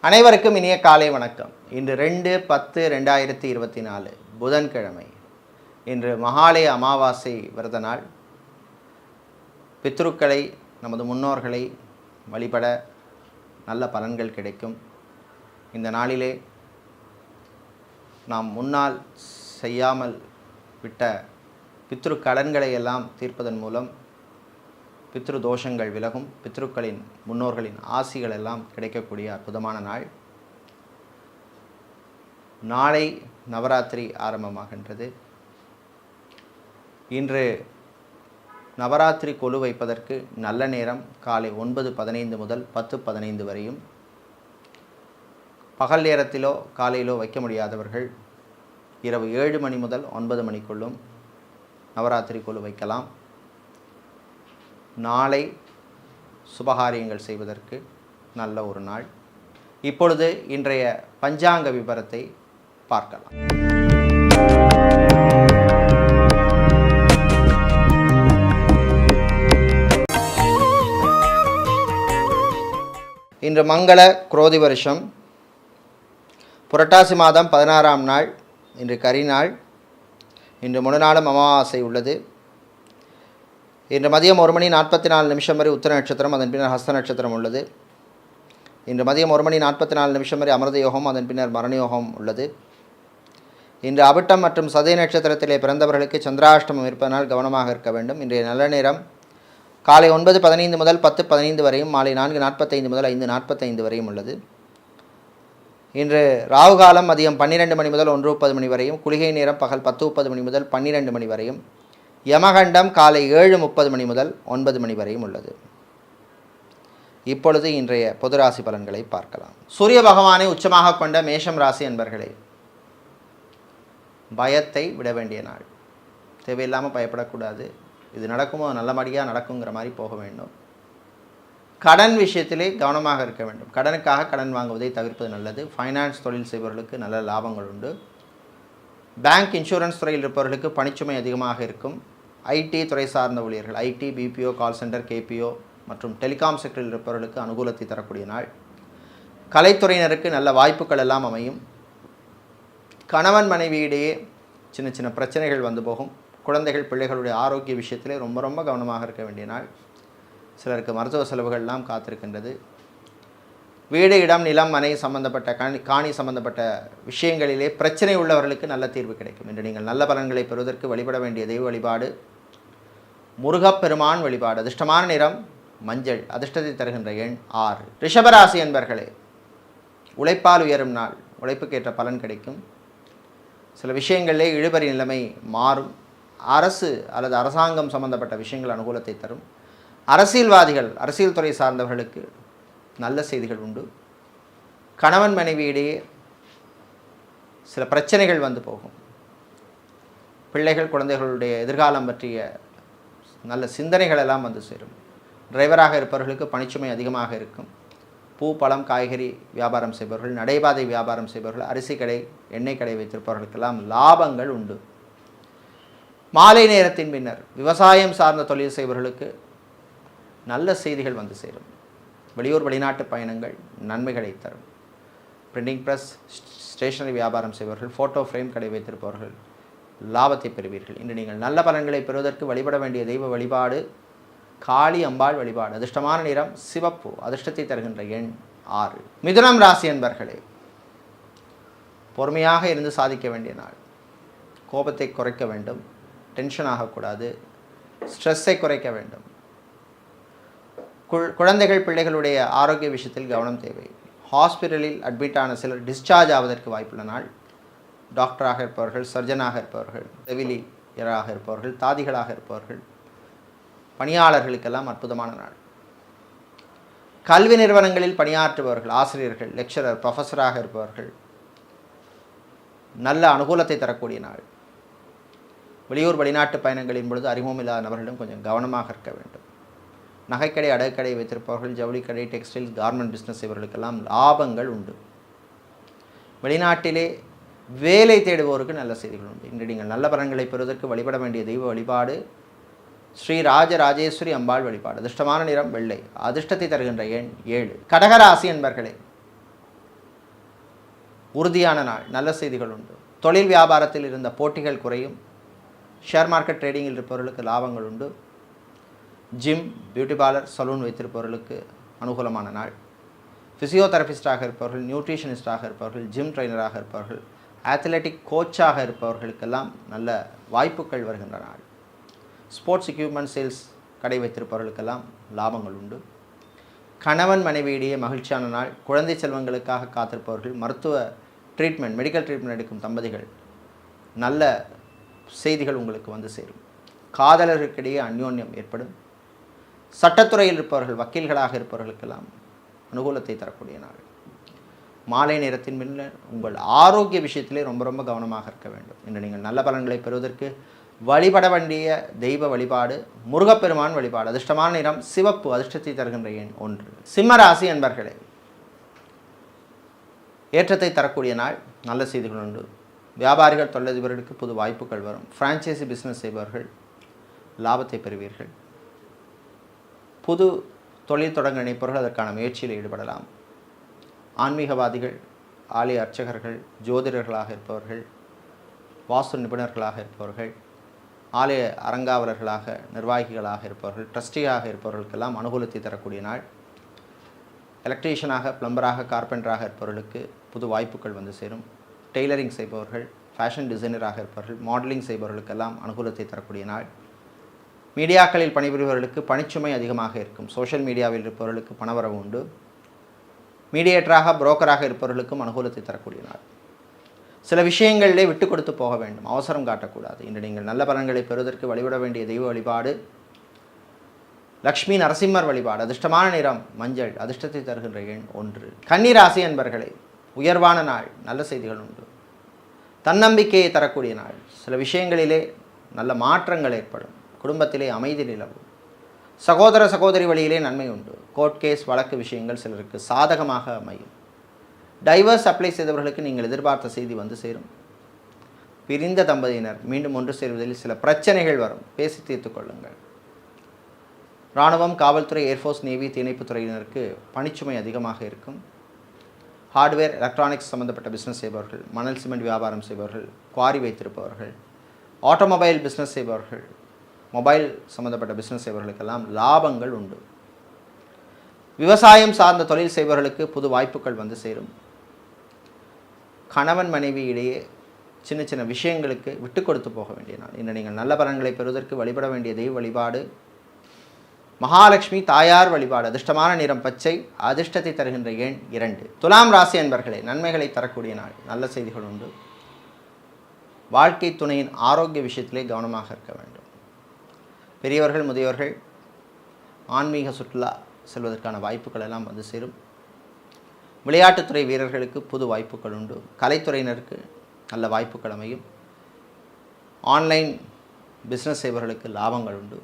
அனைவருக்கும் இனிய காலை வணக்கம். இன்று 2/10/2024 புதன்கிழமை. இன்று மகாலய அமாவாசை விரத நாள். பித்ருக்களை, நமது முன்னோர்களை வழிபட நல்ல பலன்கள் கிடைக்கும். இந்த நாளிலே நாம் முன்னால் செய்யாமல் விட்ட பித்ரு கடன்களை எல்லாம் தீர்ப்பதன் மூலம் பித்ரு தோஷங்கள் விலகும். பித்ருக்களின் முன்னோர்களின் ஆசிகள் எல்லாம் கிடைக்கக்கூடிய அற்புதமான நாள். நாளை நவராத்திரி ஆரம்பமாகின்றது. இன்று நவராத்திரி கொலு வைப்பதற்கு நல்ல நேரம் காலை 9:15 முதல் 10:15 வரையும். பகல் நேரத்திலோ காலையிலோ வைக்க முடியாதவர்கள் இரவு 7 மணி முதல் 9 மணிக்குள்ளும் நவராத்திரி கொலு வைக்கலாம். நாளை சுபகாரியங்கள் செய்வதற்கு நல்ல ஒரு நாள். இப்பொழுது இன்றைய பஞ்சாங்க விபரத்தை பார்க்கலாம். இன்று மங்கள குரோதி வருஷம் புரட்டாசி மாதம் 16ஆம் நாள். இன்று கரிநாள். இன்று முழுநாளும் அமாவாசை உள்ளது. இன்று மதியம் 1:44 வரை உத்திர நட்சத்திரம், அதன் பின்னர் ஹஸ்த நட்சத்திரம் உள்ளது. இன்று மதியம் 1:44 வரை அமிர்த யோகம், அதன் பின்னர் மரண யோகம் உள்ளது. இன்று அவிட்டம் மற்றும் சதய நட்சத்திரத்திலே பிறந்தவர்களுக்கு சந்திராஷ்டமம் இருப்பதனால் கவனமாக இருக்க வேண்டும். இன்றைய நல்ல நேரம் காலை 9:15 முதல் 10:15 வரையும், மாலை 4:45 முதல் 5:45 வரையும் உள்ளது. இன்று ராகு காலம் மதியம் 12 மணி முதல் 1:30 மணி வரையும், குளிகை நேரம் பகல் 10:30 மணி முதல் 12 மணி வரையும், யமகண்டம் காலை 7:30 மணி முதல் 9 மணி வரையும் உள்ளது. இப்பொழுது இன்றைய பொது ராசி பலன்களை பார்க்கலாம். சூரிய பகவானை உச்சமாக கொண்ட மேஷம் ராசி அன்பர்களே, பயத்தை விட வேண்டிய நாள். தேவையில்லாமல் பயப்படக்கூடாது. இது நடக்குமோ நல்லபடியாக நடக்குங்கிற மாதிரி போக வேண்டும். கடன் விஷயத்திலே கவனமாக இருக்க வேண்டும். கடனுக்காக கடன் வாங்குவதை தவிர்ப்பது நல்லது. ஃபைனான்ஸ் தொழில் செய்பவர்களுக்கு நல்ல லாபங்கள் உண்டு. பேங்க், இன்சூரன்ஸ் துறையில் இருப்பவர்களுக்கு பணிச்சுமை அதிகமாக இருக்கும். ஐடி துறை சார்ந்த ஊழியர்கள், ID, BPO, call centre, KPO மற்றும் டெலிகாம் செக்டரில் இருப்பவர்களுக்கு அனுகூலத்தை தரக்கூடிய நாள். கலைத்துறையினருக்கு நல்ல வாய்ப்புகள் எல்லாம் அமையும். கணவன் மனைவியிடையே சின்ன சின்ன பிரச்சனைகள் வந்து போகும். குழந்தைகள், பிள்ளைகளுடைய ஆரோக்கிய விஷயத்திலே ரொம்ப கவனமாக இருக்க வேண்டிய நாள். சிலருக்கு மருத்துவ செலவுகள்லாம் காத்திருக்கின்றது. வீடு, இடம், நிலம், மனை சம்பந்தப்பட்ட காணி சம்பந்தப்பட்ட விஷயங்களிலே பிரச்சனை உள்ளவர்களுக்கு நல்ல தீர்வு கிடைக்கும். இன்று நீங்கள் நல்ல பலன்களை பெறுவதற்கு வழிபட வேண்டிய தெய்வ வழிபாடு முருகப்பெருமான் வழிபாடு. அதிர்ஷ்டமான நிறம் மஞ்சள். அதிர்ஷ்டத்தை தருகின்ற எண் 6. ரிஷபராசி என்பர்களே, உழைப்பால் உயரும் நாள். உழைப்புக்கேற்ற பலன் கிடைக்கும். சில விஷயங்களிலே இழுபறி நிலைமை மாறும். அரசு அல்லது அரசாங்கம் சம்பந்தப்பட்ட விஷயங்கள் அனுகூலத்தை தரும். அரசியல்வாதிகள், அரசியல் துறை சார்ந்தவர்களுக்கு நல்ல செய்திகள் உண்டு. கணவன் மனைவியிடையே சில பிரச்சனைகள் வந்து போகும். பிள்ளைகள், குழந்தைகளுடைய எதிர்காலம் பற்றிய நல்ல சிந்தனைகள் எல்லாம் வந்து சேரும். டிரைவராக இருப்பவர்களுக்கு பணிச்சுமை அதிகமாக இருக்கும். பூ, பழம், காய்கறி வியாபாரம் செய்பவர்கள், நடைபாதை வியாபாரம் செய்பவர்கள், அரிசி கடை, எண்ணெய் கடை வைத்திருப்பவர்களுக்கெல்லாம் லாபங்கள் உண்டு. மாலை நேரத்தின் பின்னர் விவசாயம் சார்ந்த தொழில் செய்பவர்களுக்கு நல்ல செய்திகள் வந்து சேரும். வெளியூர், வெளிநாட்டு பயணங்கள் நன்மைகளை தரும். பிரிண்டிங் ப்ரெஸ், ஸ்டேஷனரி வியாபாரம் செய்பவர்கள், ஃபோட்டோ ஃப்ரேம் கடை வைத்திருப்பவர்கள் லாபத்தை பெறுவீர்கள். இன்று நீங்கள் நல்ல பலன்களை பெறுவதற்கு வழிபட வேண்டிய தெய்வ வழிபாடு காளி அம்பாள் வழிபாடு. அதிர்ஷ்டமான நிறம் சிவப்பு. அதிர்ஷ்டத்தை தருகின்ற எண் 6. மிதுனம் ராசி என்பர்களே, பொறுமையாக இருந்து சாதிக்க வேண்டிய நாள். கோபத்தை குறைக்க வேண்டும். டென்ஷன் ஆகக்கூடாது. ஸ்ட்ரெஸ்ஸை குறைக்க வேண்டும். குழந்தைகள், பிள்ளைகளுடைய ஆரோக்கிய விஷயத்தில் கவனம் தேவை. ஹாஸ்பிட்டலில் அட்மிட் ஆன சிலர் டிஸ்சார்ஜ் ஆவதற்கு வாய்ப்புள்ள நாள். டாக்டராக இருப்பவர்கள், சர்ஜனாக இருப்பவர்கள், செவிலியராக இருப்பவர்கள், தாதிகளாக இருப்பவர்கள், பணியாளர்களுக்கெல்லாம் அற்புதமான நாள். கல்வி நிறுவனங்களில் பணியாற்றுபவர்கள், ஆசிரியர்கள், லெக்சரர், ப்ரொஃபஸராக இருப்பவர்கள் நல்ல அனுகூலத்தை தரக்கூடிய நாள். வெளியூர், வெளிநாட்டு பயணங்களின் பொழுது அறிமுகம் இல்லாத நபர்களிடம் கொஞ்சம் கவனமாக இருக்க வேண்டும். நகைக்கடை, அடகுக்கடை வைத்திருப்பவர்கள், ஜவுளிக்கடை, டெக்ஸ்டைல்ஸ், கார்மெண்ட் பிஸ்னஸ் செய்பவர்களுக்கெல்லாம் லாபங்கள் உண்டு. வெளிநாட்டிலே வேலை தேடுவோருக்கு நல்ல செய்திகள் உண்டு. இன்று நீங்கள் நல்ல பலன்களை பெறுவதற்கு வழிபட வேண்டிய தெய்வ வழிபாடு ஸ்ரீ ராஜராஜேஸ்வரி அம்பாள் வழிபாடு. அதிர்ஷ்டமான நிறம் வெள்ளை. அதிர்ஷ்டத்தை தருகின்ற எண் 7. கடகராசி என்பர்களே, உறுதியான நாள், நல்ல செய்திகள் உண்டு. தொழில் வியாபாரத்தில் இருந்த போட்டிகள் குறையும். ஷேர் மார்க்கெட் ட்ரேடிங்கில் இருப்பவர்களுக்கு லாபங்கள் உண்டு. ஜிம், பியூட்டி பார்லர், சலூன் வைத்திருப்பவர்களுக்கு அனுகூலமான நாள். ஃபிசியோதெரபிஸ்டாக இருப்பவர்கள், நியூட்ரிஷனிஸ்டாக இருப்பவர்கள், ஜிம் ட்ரைனராக இருப்பவர்கள், அத்லெட்டிக் கோச்சாக இருப்பவர்களுக்கெல்லாம் நல்ல வாய்ப்புகள் வருகின்ற நாள். ஸ்போர்ட்ஸ் எக்யூப்மெண்ட் சேல்ஸ் கடை வைத்திருப்பவர்களுக்கெல்லாம் லாபங்கள் உண்டு. கணவன் மனைவியிடையே மகிழ்ச்சியான நாள். குழந்தை செல்வங்களுக்காக காத்திருப்பவர்கள், மருத்துவ ட்ரீட்மெண்ட், மெடிக்கல் ட்ரீட்மெண்ட் எடுக்கும் தம்பதிகள், நல்ல செய்திகள் உங்களுக்கு வந்து சேரும். காதலர்களுக்கிடையே அந்யோன்யம் ஏற்படும். சட்டத்துறையில் இருப்பவர்கள், வக்கீல்களாக இருப்பவர்களுக்கெல்லாம் அனுகூலத்தை தரக்கூடிய நாள். மாலை நேரத்தின் பின்னர் உங்கள் ஆரோக்கிய விஷயத்திலே ரொம்ப ரொம்ப கவனமாக இருக்க வேண்டும். இன்று நீங்கள் நல்ல பலன்களை பெறுவதற்கு வழிபட வேண்டிய தெய்வ வழிபாடு முருகப்பெருமான் வழிபாடு. அதிர்ஷ்டமான நிறம் சிவப்பு. அதிர்ஷ்டத்தை தருகின்ற எண் 1. சிம்ம ராசி அன்பர்களே, ஏற்றத்தை தரக்கூடிய நாள். நல்ல செய்திகள் உண்டு. வியாபாரிகள், தொழிலதிபர்களுக்கு புது வாய்ப்புகள் வரும். ஃப்ரான்ச்சைசி பிஸ்னஸ் செய்பவர்கள் லாபத்தை பெறுவீர்கள். புது தொழில் தொடங்க நினைப்பவர்கள் அதற்கான முயற்சியில் ஈடுபடலாம். ஆன்மீகவாதிகள், ஆலய அர்ச்சகர்கள், ஜோதிடர்களாக இருப்பவர்கள், வாஸ்து நிபுணர்களாக இருப்பவர்கள், ஆலய அறங்காவலர்களாக, நிர்வாகிகளாக இருப்பவர்கள், ட்ரஸ்டியாக இருப்பவர்களுக்கெல்லாம் அனுகூலத்தை தரக்கூடிய நாள். எலக்ட்ரீஷியனாக, பிளம்பராக, கார்பெண்டராக இருப்பவர்களுக்கு புது வாய்ப்புகள் வந்து சேரும். டெய்லரிங் செய்பவர்கள், ஃபேஷன் டிசைனராக இருப்பவர்கள், மாடலிங் செய்பவர்களுக்கெல்லாம் அனுகூலத்தை தரக்கூடிய நாள். மீடியாக்களில் பணிபுரிபவர்களுக்கு பணிச்சுமை அதிகமாக இருக்கும். சோஷியல் மீடியாவில் இருப்பவர்களுக்கு பணவரவு உண்டு. மீடியேட்டராக, புரோக்கராக இருப்பவர்களுக்கும் அனுகூலத்தை தரக்கூடிய நாள். சில விஷயங்களிலே விட்டு கொடுத்து போக வேண்டும், அவசரம் காட்டக்கூடாது. இன்று நீங்கள் நல்ல பலன்களை பெறுவதற்கு வழிபட வேண்டிய தெய்வ வழிபாடு லக்ஷ்மி நரசிம்மர் வழிபாடு. அதிர்ஷ்டமான நிறம் மஞ்சள். அதிர்ஷ்டத்தை தருகின்ற எண் 1. கன்னி ராசி அன்பர்களே, உயர்வான நாள். நல்ல செய்திகள் உண்டு. தன்னம்பிக்கையை தரக்கூடிய நாள். சில விஷயங்களிலே நல்ல மாற்றங்கள் ஏற்படும். குடும்பத்திலே அமைதி நிலவும். சகோதர சகோதரி வழியிலே நன்மை உண்டு. கோர்ட் கேஸ், வழக்கு விஷயங்கள் சிலருக்கு சாதகமாக அமையும். டைவர்ஸ் அப்ளை செய்தவர்களுக்கு நீங்கள் எதிர்பார்த்த செய்தி வந்து சேரும். பிரிந்த தம்பதியினர் மீண்டும் ஒன்று சேர்வதில் சில பிரச்சனைகள் வரும், பேசி தீர்த்து கொள்ளுங்கள். இராணுவம், காவல்துறை, ஏர்ஃபோர்ஸ், நேவி, தீயணைப்பு துறையினருக்கு பணிச்சுமை அதிகமாக இருக்கும். ஹார்ட்வேர், எலக்ட்ரானிக்ஸ் சம்பந்தப்பட்ட பிஸ்னஸ் செய்பவர்கள், மணல் சிமெண்ட் வியாபாரம் செய்பவர்கள், குவாரி வைத்திருப்பவர்கள், ஆட்டோமொபைல் பிஸ்னஸ் செய்பவர்கள், மொபைல் சம்பந்தப்பட்ட பிஸ்னஸ் செய்பவர்களுக்கெல்லாம் லாபங்கள் உண்டு. விவசாயம் சார்ந்த தொழில் செய்பவர்களுக்கு புது வாய்ப்புகள் வந்து சேரும். கணவன் மனைவி இடையே சின்ன சின்ன விஷயங்களுக்கு விட்டு கொடுத்து போக வேண்டிய நாள். இன்று நீங்கள் நல்ல பலன்களை பெறுவதற்கு வழிபட வேண்டிய தெய்வ வழிபாடு மகாலட்சுமி தாயார் வழிபாடு. அதிர்ஷ்டமான நிறம் பச்சை. அதிர்ஷ்டத்தை தருகின்ற எண் 2. துலாம் ராசி அன்பர்களே, நன்மைகளை தரக்கூடிய நாள். நல்ல செய்திகள் உண்டு. வாழ்க்கை துணையின் ஆரோக்கிய விஷயத்திலே கவனமாக இருக்க வேண்டும். பெரியவர்கள், முதியவர்கள் ஆன்மீக சுற்றுலா செல்வதற்கான வாய்ப்புகள் எல்லாம் வந்து சேரும். விளையாட்டுத்துறை வீரர்களுக்கு புது வாய்ப்புகள் உண்டு. கலைத்துறையினருக்கு நல்ல வாய்ப்புகள் அமையும். ஆன்லைன் பிஸ்னஸ் செய்பவர்களுக்கு லாபங்கள் உண்டு.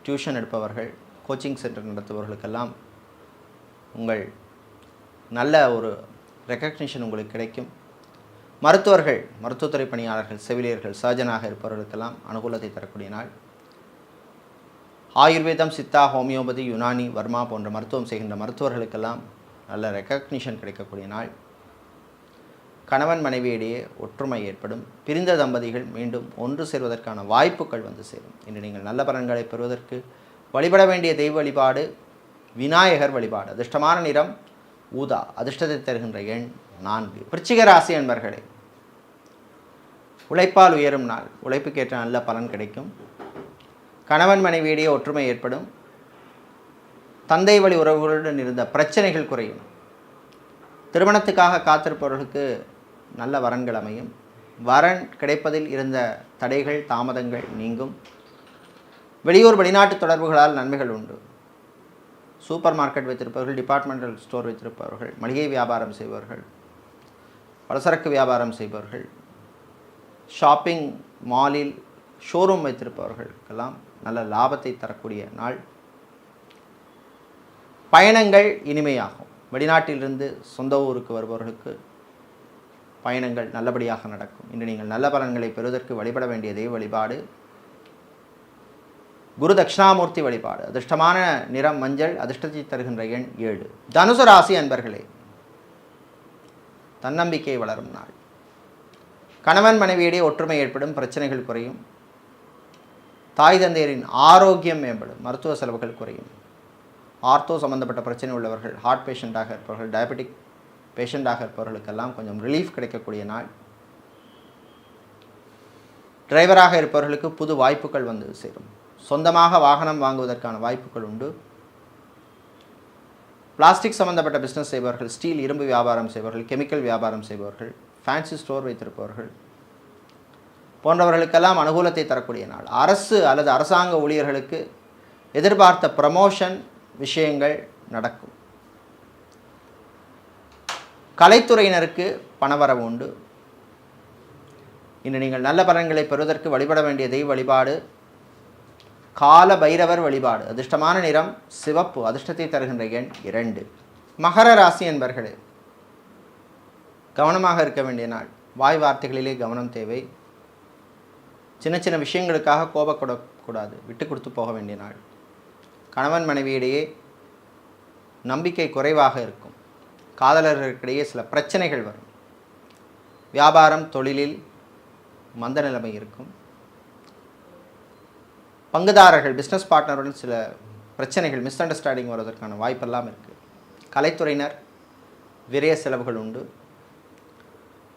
டியூஷன் எடுப்பவர்கள், கோச்சிங் சென்டர் நடத்துபவர்களுக்கெல்லாம் உங்கள் நல்ல ஒரு ரெக்கக்னிஷன் உங்களுக்கு கிடைக்கும். மருத்துவர்கள், மருத்துவத்துறை பணியாளர்கள், செவிலியர்கள், சர்ஜனாக இருப்பவர்களுக்கெல்லாம் அனுகூலத்தை தரக்கூடிய நாள். ஆயுர்வேதம், சித்தா, ஹோமியோபதி, யுனானி, வர்மா போன்ற மருத்துவம் செய்கின்ற மருத்துவர்களுக்கெல்லாம் நல்ல ரெக்கக்னிஷன் கிடைக்கக்கூடிய நாள். கணவன் மனைவியிடையே ஒற்றுமை ஏற்படும். பிரிந்த தம்பதிகள் மீண்டும் ஒன்று சேர்வதற்கான வாய்ப்புகள் வந்து சேரும். இன்று நீங்கள் நல்ல பலன்களை பெறுவதற்கு வழிபட வேண்டிய தெய்வ வழிபாடு விநாயகர் வழிபாடு. அதிர்ஷ்டமான நிறம் ஊதா. அதிர்ஷ்டத்தை தருகின்ற எண் 4. விருச்சிக ராசி அன்பர்களே, உழைப்பால் உயரும் நாள். உழைப்புக்கேற்ற நல்ல பலன் கிடைக்கும். கணவன் மனைவியிடையே ஒற்றுமை ஏற்படும். தந்தை வழி உறவுகளுடன் இருந்த பிரச்சனைகள் குறையும். திருமணத்துக்காக காத்திருப்பவர்களுக்கு நல்ல வரன்கள் அமையும். வரன் கிடைப்பதில் இருந்த தடைகள், தாமதங்கள் நீங்கும். வெளியூர், வெளிநாட்டு தொடர்புகளால் நன்மைகள் உண்டு. சூப்பர் மார்க்கெட் வைத்திருப்பவர்கள், டிபார்ட்மெண்டல் ஸ்டோர் வைத்திருப்பவர்கள், மளிகை வியாபாரம் செய்பவர்கள், பலசரக்கு வியாபாரம் செய்பவர்கள், ஷாப்பிங் மாலில் ஷோரூம் வைத்திருப்பவர்களுக்கெல்லாம் நல்ல லாபத்தை தரக்கூடிய நாள். பயணங்கள் இனிமையாகும். வெளிநாட்டிலிருந்து சொந்த ஊருக்கு வருபவர்களுக்கு பயணங்கள் நல்லபடியாக நடக்கும். இன்று நீங்கள் நல்ல பலன்களை பெறுவதற்கு வழிபட வேண்டிய தெய்வ வழிபாடு குரு தட்சிணாமூர்த்தி வழிபாடு. அதிர்ஷ்டமான நிறம் மஞ்சள். அதிர்ஷ்டத்தை தருகின்ற எண் 7. தனுசு ராசி அன்பர்களே, தன்னம்பிக்கை வளரும் நாள். கணவன் மனைவியிடையே ஒற்றுமை ஏற்படும், பிரச்சனைகள் குறையும். தாய் தந்தையரின் ஆரோக்கியம் மேம்படும், மருத்துவ செலவுகள் குறையும். ஆர்த்தோ சம்பந்தப்பட்ட பிரச்சனை உள்ளவர்கள், ஹார்ட் பேஷண்ட்டாக இருப்பவர்கள், டயபெட்டிக் பேஷண்ட்டாக இருப்பவர்களுக்கெல்லாம் கொஞ்சம் ரிலீஃப் கிடைக்கக்கூடிய நாள். டிரைவராக இருப்பவர்களுக்கு புது வாய்ப்புகள் வந்து சேரும். சொந்தமாக வாகனம் வாங்குவதற்கான வாய்ப்புகள் உண்டு. பிளாஸ்டிக் சம்பந்தப்பட்ட பிஸ்னஸ் செய்பவர்கள், ஸ்டீல் இரும்பு வியாபாரம் செய்பவர்கள், கெமிக்கல் வியாபாரம் செய்பவர்கள், ஃபேன்சி ஸ்டோர் வைத்திருப்பவர்கள் போன்றவர்களுக்கெல்லாம் அனுகூலத்தை தரக்கூடிய நாள். அரசு அல்லது அரசாங்க ஊழியர்களுக்கு எதிர்பார்த்த ப்ரமோஷன் விஷயங்கள் நடக்கும். கலைத்துறையினருக்கு பணவரவு உண்டு. இன்று நீங்கள் நல்ல பலன்களை பெறுவதற்கு வழிபட வேண்டிய தெய்வ வழிபாடு கால பைரவர் வழிபாடு. அதிர்ஷ்டமான நிறம் சிவப்பு. அதிர்ஷ்டத்தை தருகின்ற எண் 2. மகர ராசி என்பர்களே, கவனமாக இருக்க வேண்டிய நாள். வாய் வார்த்தைகளிலே கவனம் தேவை. சின்ன சின்ன விஷயங்களுக்காக கோபப்படக்கூடாது, விட்டு கொடுத்து போக வேண்டிய நாள். கணவன் மனைவியிடையே நம்பிக்கை குறைவாக இருக்கும். காதலர்களுக்கிடையே சில பிரச்சனைகள் வரும். வியாபாரம் தொழிலில் மந்த நிலைமை இருக்கும். பங்குதாரர்கள், பிஸ்னஸ் பார்ட்னருடன் சில பிரச்சனைகள், மிஸ் அண்டர்ஸ்டாண்டிங் வருவதற்கான வாய்ப்பெல்லாம் இருக்குது. கலைத்துறையினர் விரைய செலவுகள் உண்டு.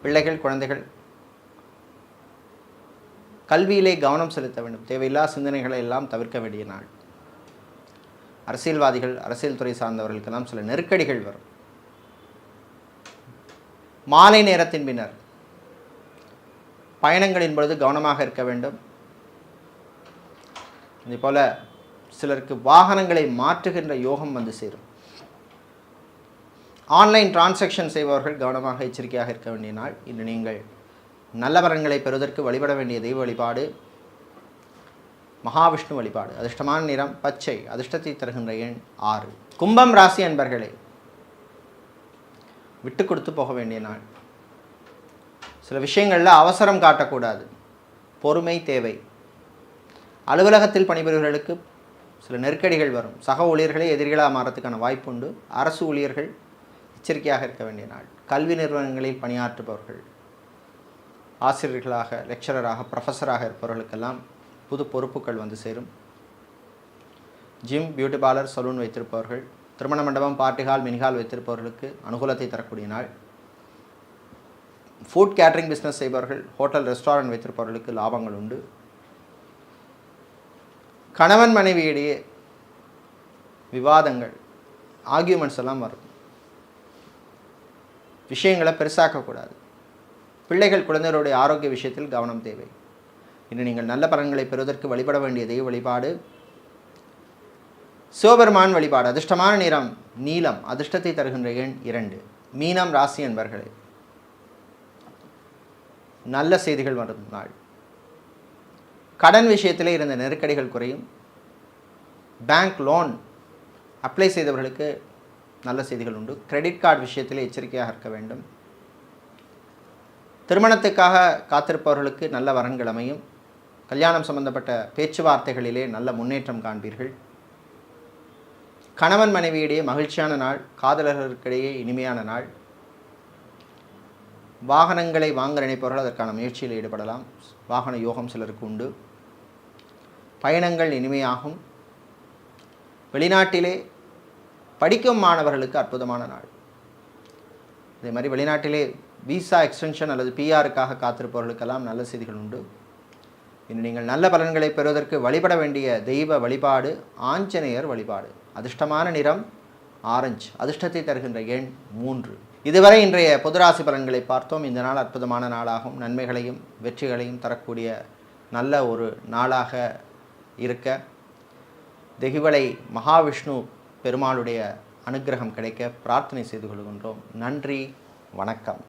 பிள்ளைகள், குழந்தைகள் கல்வியிலே கவனம் செலுத்த வேண்டும். தேவையில்லா சிந்தனைகளை எல்லாம் தவிர்க்க வேண்டிய நாள். அரசியல்வாதிகள், அரசியல் துறை சார்ந்தவர்களுக்கெல்லாம் சில நெருக்கடிகள் வரும். மாலை நேரத்தின் பின்னர் பயணங்களின் பொழுது கவனமாக இருக்க வேண்டும். இதேபோல சிலருக்கு வாகனங்களை மாற்றுகின்ற யோகம் வந்து சேரும். ஆன்லைன் டிரான்சாக்ஷன் செய்பவர்கள் கவனமாக எச்சரிக்கையாக இருக்க வேண்டிய நாள். இன்று நீங்கள் நல்ல பலன்களை பெறுவதற்கு வழிபட வேண்டிய தெய்வ வழிபாடு மகாவிஷ்ணு வழிபாடு. அதிர்ஷ்டமான நிறம் பச்சை. அதிர்ஷ்டத்தை தருகின்ற எண் 6. கும்பம் ராசி அன்பர்களே, விட்டு கொடுத்து போக வேண்டிய நாள். சில விஷயங்களில் அவசரம் காட்டக்கூடாது, பொறுமை தேவை. அலுவலகத்தில் பணிபுரிவர்களுக்கு சில நெருக்கடிகள் வரும். சக ஊழியர்களே எதிரிகளாக மாறத்துக்கான வாய்ப்பு உண்டு. அரசு ஊழியர்கள் எச்சரிக்கையாக இருக்க வேண்டிய நாள். கல்வி நிறுவனங்களில் பணியாற்றுபவர்கள், ஆசிரியர்களாக, லெக்சரராக, ப்ரொஃபஸராக இருப்பவர்களுக்கெல்லாம் புது பொறுப்புகள் வந்து சேரும். ஜிம், பியூட்டி பார்லர், சலூன் வைத்திருப்பவர்கள், திருமண மண்டபம், பார்ட்டி ஹால், மினிஹால் வைத்திருப்பவர்களுக்கு அனுகூலத்தை தரக்கூடிய நாள். ஃபுட் கேட்டரிங் பிஸ்னஸ் செய்பவர்கள், ஹோட்டல், ரெஸ்டாரண்ட் வைத்திருப்பவர்களுக்கு லாபங்கள் உண்டு. கணவன் மனைவியிடையே விவாதங்கள், ஆர்கியூமெண்ட்ஸ் எல்லாம் வரும். விஷயங்களை பெருசாக்கக்கூடாது. பிள்ளைகள், குழந்தைகளுடைய ஆரோக்கிய விஷயத்தில் கவனம் தேவை. இன்று நீங்கள் நல்ல பலன்களை பெறுவதற்கு வழிபட வேண்டிய தெய்வ வழிபாடு சிவபெருமான் வழிபாடு. அதிர்ஷ்டமான நிறம் நீலம். அதிர்ஷ்டத்தை தருகின்ற எண் 2. மீனம் ராசி என்பர்களே, நல்ல செய்திகள் வரும் நாள். கடன் விஷயத்திலே இருந்த நெருக்கடிகள் குறையும். பேங்க் லோன் அப்ளை செய்தவர்களுக்கு நல்ல செய்திகள் உண்டு. கிரெடிட் கார்டு விஷயத்திலே எச்சரிக்கையாக இருக்க வேண்டும். திருமணத்துக்காக காத்திருப்பவர்களுக்கு நல்ல வரன்கள் அமையும். கல்யாணம் சம்பந்தப்பட்ட பேச்சுவார்த்தைகளிலே நல்ல முன்னேற்றம் காண்பீர்கள். கணவன் மனைவியிடையே மகிழ்ச்சியான நாள். காதலர்களுக்கிடையே இனிமையான நாள். வாகனங்களை வாங்க நினைப்பவர்கள் அதற்கான முயற்சியில் ஈடுபடலாம். வாகன யோகம் சிலருக்கு உண்டு. பயணங்கள் இனிமையாகும். வெளிநாட்டிலே படிக்கும் மாணவர்களுக்கு அற்புதமான நாள். அதே மாதிரி வெளிநாட்டிலே விசா எக்ஸ்டென்ஷன் அல்லது பிஆருக்காக காத்திருப்பவர்களுக்கெல்லாம் நல்ல செய்திகள் உண்டு. இன்று நீங்கள் நல்ல பலன்களை பெறுவதற்கு வழிபட வேண்டிய தெய்வ வழிபாடு ஆஞ்சநேயர் வழிபாடு. அதிர்ஷ்டமான நிறம் ஆரஞ்சு. அதிர்ஷ்டத்தை தருகின்ற எண் 3. இதுவரை இன்றைய பொதுராசி பலன்களை பார்த்தோம். இந்த நாள் அற்புதமான நாளாகும். நன்மைகளையும் வெற்றிகளையும் தரக்கூடிய நல்ல ஒரு நாளாக இருக்க தெய்வலை மகாவிஷ்ணு பெருமாளுடைய அனுக்கிரகம் கிடைக்க பிரார்த்தனை செய்து கொள்கின்றோம். நன்றி, வணக்கம்.